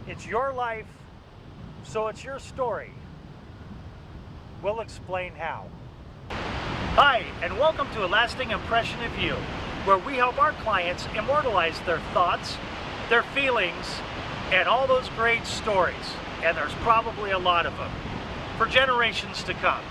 It's your life, so it's your story. We'll explain how. Hi, and welcome to A Lasting Impression of You, where we help our clients immortalize their thoughts, their feelings, and all those great stories, and there's probably a lot of them, for generations to come.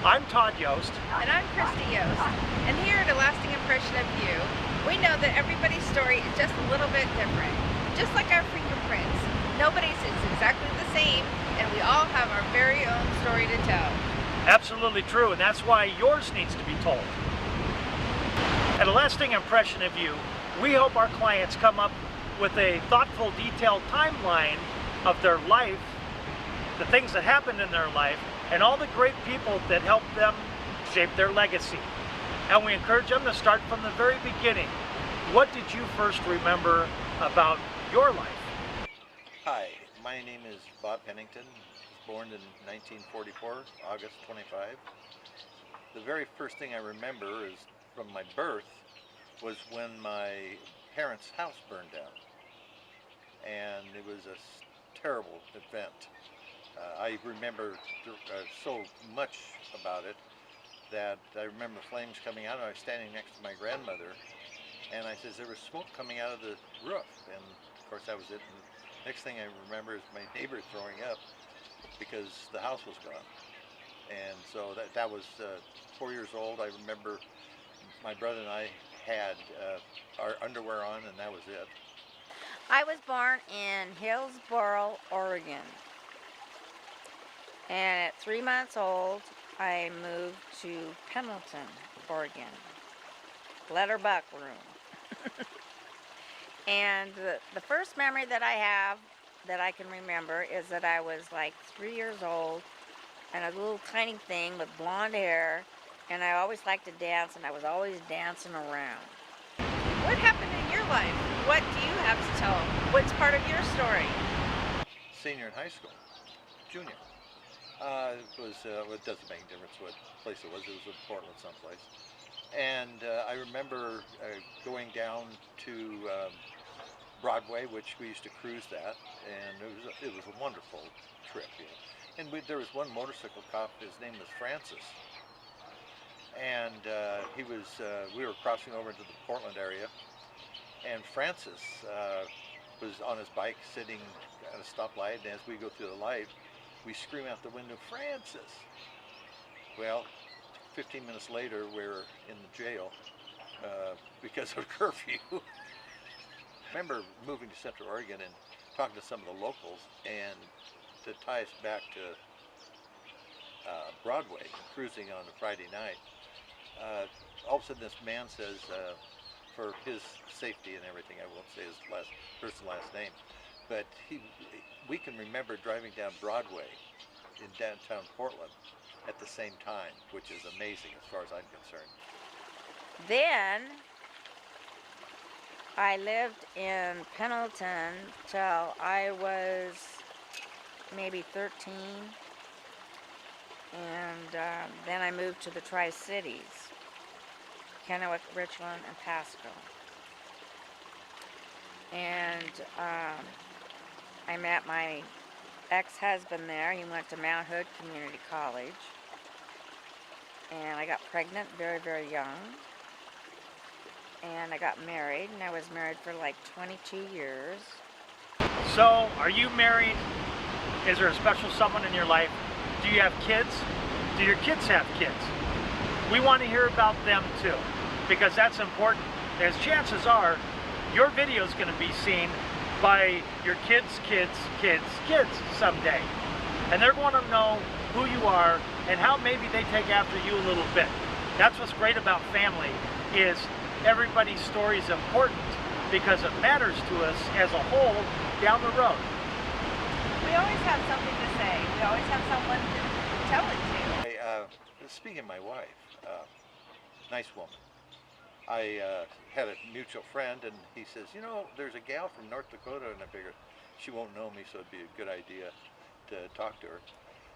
I'm Todd Yost. And I'm Christy Yost. And here at A Lasting Impression of You, we know that everybody's story is just a little bit different. Just like our fingerprints. Nobody's is exactly the same, and we all have our very own story to tell. Absolutely true, and that's why yours needs to be told. At A Lasting Impression of You, we hope our clients come up with a thoughtful, detailed timeline of their life, the things that happened in their life, and all the great people that helped them shape their legacy. And we encourage them to start from the very beginning. What did you first remember about your life? Hi, my name is Bob Pennington. I was born in 1944, August 25. The very first thing I remember is from my birth was when my parents' house burned down. And it was a terrible event. I remember so much about it that I remember flames coming out, and I was standing next to my grandmother, and I says there was smoke coming out of the roof, and of course that was it. And next thing I remember is my neighbor throwing up because the house was gone. And so that was 4 years old. I remember my brother and I had our underwear on, and that was it. I was born in Hillsboro, Oregon. And at 3 months old, I moved to Pendleton, Oregon. Letterbuck room. And the first memory that I have that I can remember is that I was like 3 years old and a little tiny thing with blonde hair, and I always liked to dance, and I was always dancing around. What happened in your life? What do you have to tell? What's part of your story? Senior in high school, junior. It doesn't make a difference what place it was. It was in Portland someplace. And I remember going down to Broadway, which we used to cruise that, and it was a wonderful trip. You know. And there was one motorcycle cop. His name was Francis, and we were crossing over into the Portland area, and Francis was on his bike sitting at a stoplight, and as we go through the light, we scream out the window, "Francis!" Well, 15 minutes later, we're in the jail because of curfew. I remember moving to Central Oregon and talking to some of the locals, and to tie us back to Broadway, cruising on a Friday night, all of a sudden this man says, for his safety and everything, I won't say his first and last name, but we can remember driving down Broadway in downtown Portland at the same time, which is amazing as far as I'm concerned. Then I lived in Pendleton till I was maybe 13, and then I moved to the Tri-Cities, Kennewick, Richland, and Pasco. And I met my ex-husband there. He went to Mount Hood Community College, and I got pregnant very, very young, and I got married, and I was married for like 22 years. So, are you married? Is there a special someone in your life? Do you have kids? Do your kids have kids? We want to hear about them too, because that's important, as chances are your video is going to be seen by your kids' kids' kids' kids someday. And they're going to know who you are and how maybe they take after you a little bit. That's what's great about family, is everybody's story is important because it matters to us as a whole down the road. We always have something to say. We always have someone to tell it to. Speaking of my wife, nice woman. I had a mutual friend, and he says, you know, there's a gal from North Dakota, and I figured she won't know me, so it'd be a good idea to talk to her.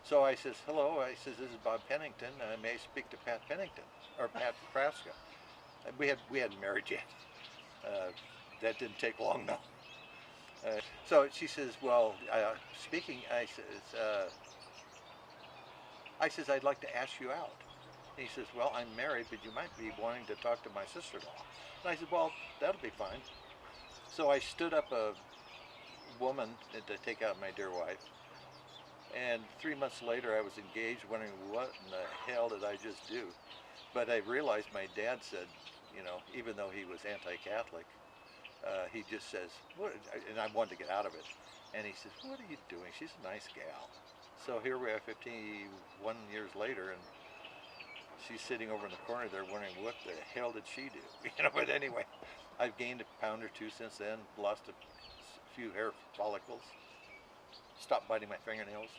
So I says, hello, I says, this is Bob Pennington. May I speak to Pat Pennington, or Pat Praska? We hadn't married yet. That didn't take long, though. So she says, well, speaking, I says, I'd like to ask you out. He says, well, I'm married, but you might be wanting to talk to my sister-in-law. And I said, well, that'll be fine. So I stood up a woman to take out my dear wife. And 3 months later, I was engaged, wondering what in the hell did I just do? But I realized my dad said, you know, even though he was anti-Catholic, he just says, what? And I wanted to get out of it. And he says, what are you doing? She's a nice gal. So here we are 51 years later, and she's sitting over in the corner there wondering what the hell did she do? You know, but anyway, I've gained a pound or two since then, lost a few hair follicles, stopped biting my fingernails,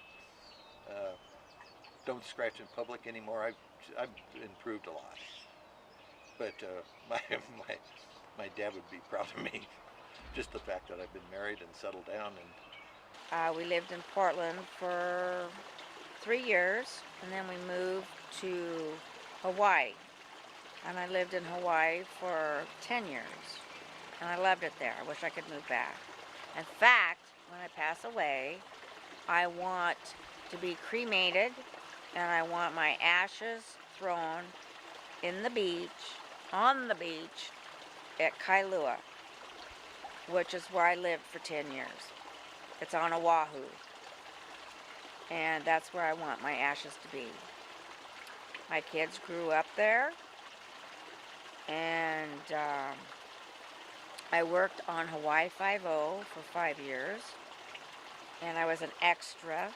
don't scratch in public anymore. I've improved a lot. But my dad would be proud of me. Just the fact that I've been married and settled down. And We lived in Portland for 3 years, and then we moved to Hawaii. And I lived in Hawaii for 10 years, and I loved it there. I wish I could move back. In fact, when I pass away, I want to be cremated, and I want my ashes thrown in the beach, on the beach at Kailua, which is where I lived for 10 years. It's on Oahu, and that's where I want my ashes to be. My kids grew up there, and I worked on Hawaii Five-0 for 5 years, and I was an extra.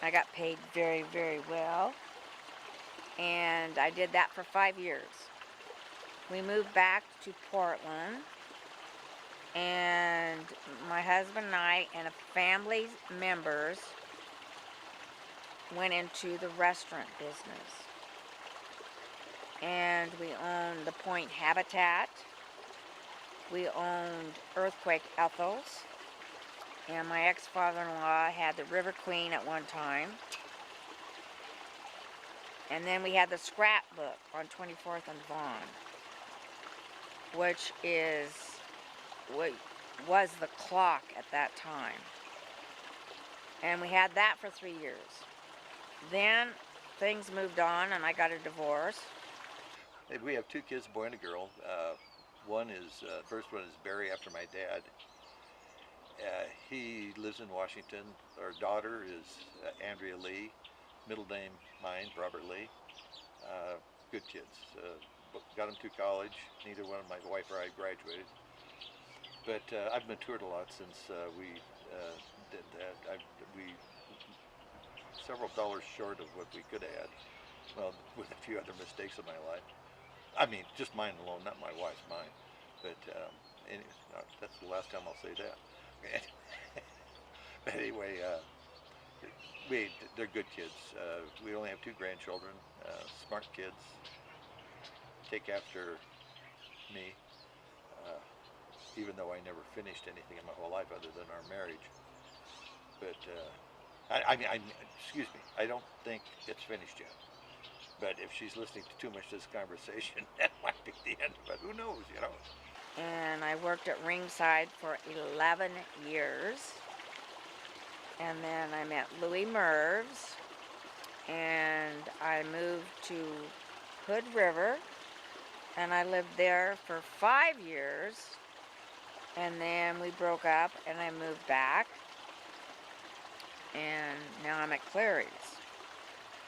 I got paid very, very well, and I did that for 5 years. We moved back to Portland, and my husband and I and a family members went into the restaurant business. And we owned the Point Habitat. We owned Earthquake Ethels. And my ex-father-in-law had the River Queen at one time. And then we had the Scrapbook on 24th and Vaughn, which was the clock at that time. And we had that for 3 years. Then things moved on, and I got a divorce. we have 2 kids, a boy and a girl. First one is Barry, after my dad. He lives in Washington. Our daughter is Andrea Lee, middle name mine, Robert Lee. Good kids. Got them through college. Neither one of my wife or I graduated. But I've matured a lot since we did that. We several dollars short of what we could have had. Well, with a few other mistakes in my life. I mean, just mine alone, not my wife's, mine. But anyway, no, that's the last time I'll say that. But anyway, they're good kids. We only have 2 grandchildren, smart kids, take after me, even though I never finished anything in my whole life other than our marriage. But excuse me, I don't think it's finished yet. But if she's listening to too much of this conversation, that might be the end of it. Who knows, you know? And I worked at Ringside for 11 years. And then I met Louis Mervs, and I moved to Hood River, and I lived there for 5 years. And then we broke up, and I moved back, and now I'm at Clary's.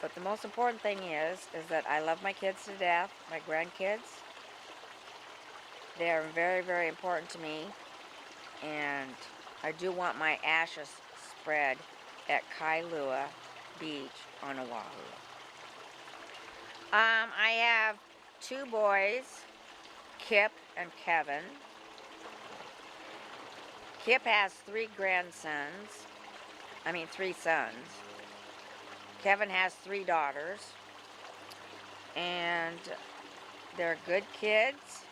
But the most important thing is that I love my kids to death, my grandkids. They are very, very important to me, and I do want my ashes spread at Kailua Beach on Oahu. I have 2 boys, Kip and Kevin. Kip has 3 sons. Kevin has 3 daughters, and they're good kids.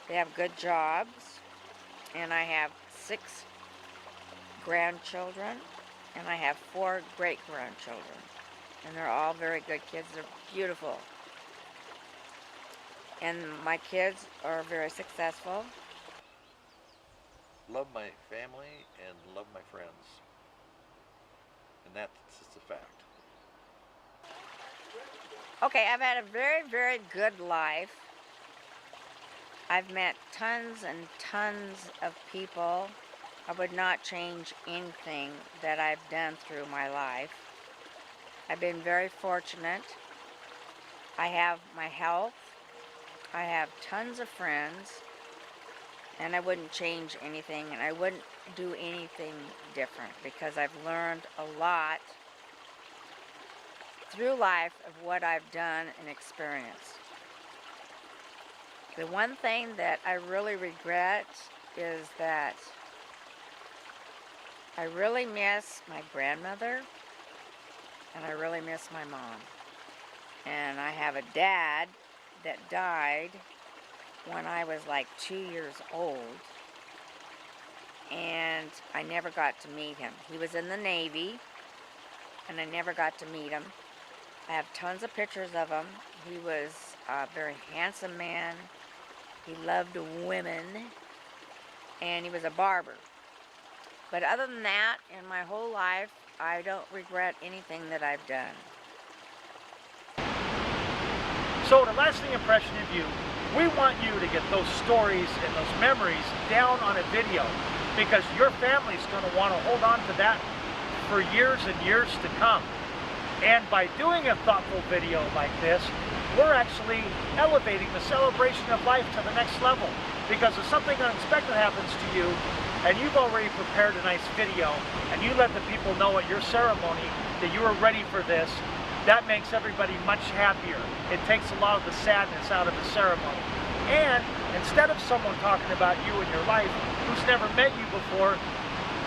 They have good jobs, and I have 6 grandchildren, and I have 4 great-grandchildren, and they're all very good kids. They're beautiful, and my kids are very successful. love my family and love my friends. And that's just a fact. Okay, I've had a very, very good life. I've met tons and tons of people. I would not change anything that I've done through my life. I've been very fortunate. I have my health. I have tons of friends. And I wouldn't change anything, and I wouldn't do anything different because I've learned a lot through life of what I've done and experienced. The one thing that I really regret is that I really miss my grandmother and I really miss my mom. And I have a dad that died when I was like 2 years old, and I never got to meet him. He was in the Navy, and I never got to meet him. I have tons of pictures of him. He was a very handsome man. He loved women, and he was a barber. But other than that, in my whole life, I don't regret anything that I've done. So the lasting impression of you, we want you to get those stories and those memories down on a video, because your family's going to want to hold on to that for years and years to come. And by doing a thoughtful video like this, we're actually elevating the celebration of life to the next level. Because if something unexpected happens to you, and you've already prepared a nice video, and you let the people know at your ceremony that you were ready for this, that makes everybody much happier. It takes a lot of the sadness out of the ceremony. And instead of someone talking about you and your life who's never met you before,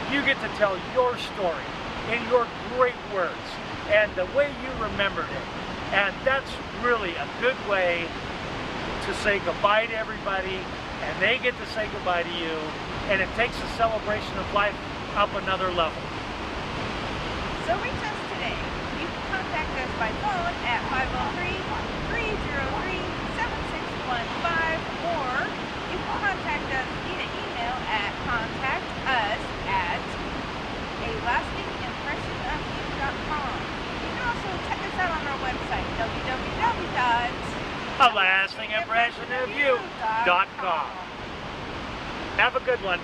you get to tell your story in your great words and the way you remembered it. And that's really a good way to say goodbye to everybody, and they get to say goodbye to you, and it takes the celebration of life up another level. So reach us today. You can contact us by phone at 503-303-7615, or you can contact us via email at contactus@alastingimpressionofyou.com. You can also check us out on our website, alastingimpressionofyou.com. Have a good one.